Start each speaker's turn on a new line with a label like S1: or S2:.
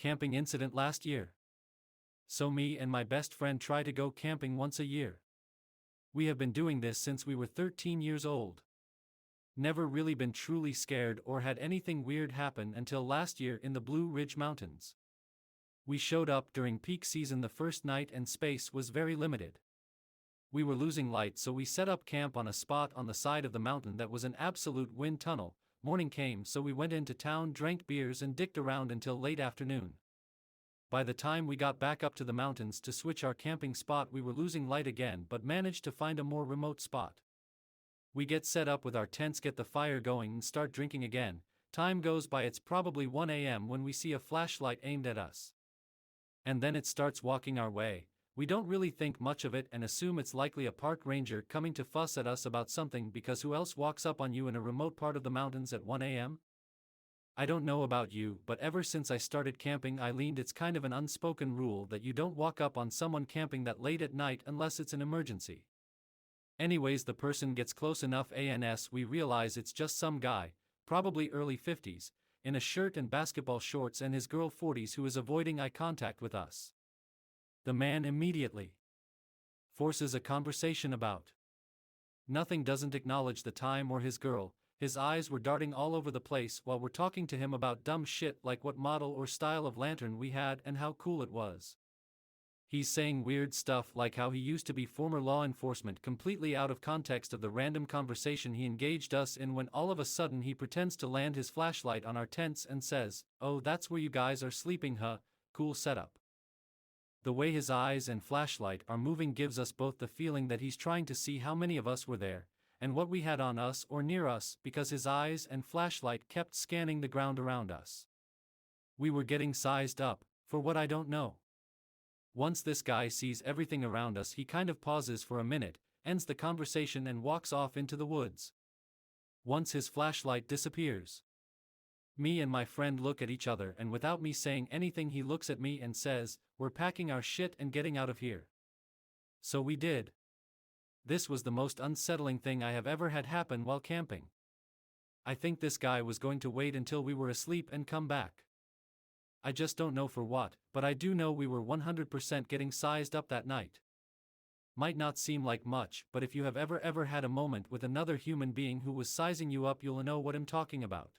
S1: camping incident last year. So me and my best friend try to go camping once a year. We have been doing this since we were 13 years old. Never really been truly scared or had anything weird happen until last year in the Blue Ridge Mountains. We showed up during peak season the first night and space was very limited. We were losing light, so we set up camp on a spot on the side of the mountain that was an absolute wind tunnel. Morning came, so we went into town, drank beers and dicked around until late afternoon. By the time we got back up to the mountains to switch our camping spot, we were losing light again, but managed to find a more remote spot. We get set up with our tents, get the fire going and start drinking again. Time goes by, it's probably 1 a.m. when we see a flashlight aimed at us. And then it starts walking our way. We don't really think much of it and assume it's likely a park ranger coming to fuss at us about something, because who else walks up on you in a remote part of the mountains at 1 a.m.? I don't know about you, but ever since I started camping I learned it's kind of an unspoken rule that you don't walk up on someone camping that late at night unless it's an emergency. Anyways, the person gets close enough and we realize it's just some guy, probably early 50s, in a shirt and basketball shorts, and his girl 40s, who is avoiding eye contact with us. The man immediately forces a conversation about nothing, doesn't acknowledge the time or his girl. His eyes were darting all over the place while we're talking to him about dumb shit like what model or style of lantern we had and how cool it was. He's saying weird stuff like how he used to be former law enforcement, completely out of context of the random conversation he engaged us in, when all of a sudden he pretends to land his flashlight on our tents and says, "Oh, that's where you guys are sleeping, huh? Cool setup." The way his eyes and flashlight are moving gives us both the feeling that he's trying to see how many of us were there, and what we had on us or near us, because his eyes and flashlight kept scanning the ground around us. We were getting sized up, for what I don't know. Once this guy sees everything around us, he kind of pauses for a minute, ends the conversation and walks off into the woods. Once his flashlight disappears, me and my friend look at each other, and without me saying anything he looks at me and says, "We're packing our shit and getting out of here." So we did. This was the most unsettling thing I have ever had happen while camping. I think this guy was going to wait until we were asleep and come back. I just don't know for what, but I do know we were 100% getting sized up that night. Might not seem like much, but if you have ever had a moment with another human being who was sizing you up, you'll know what I'm talking about.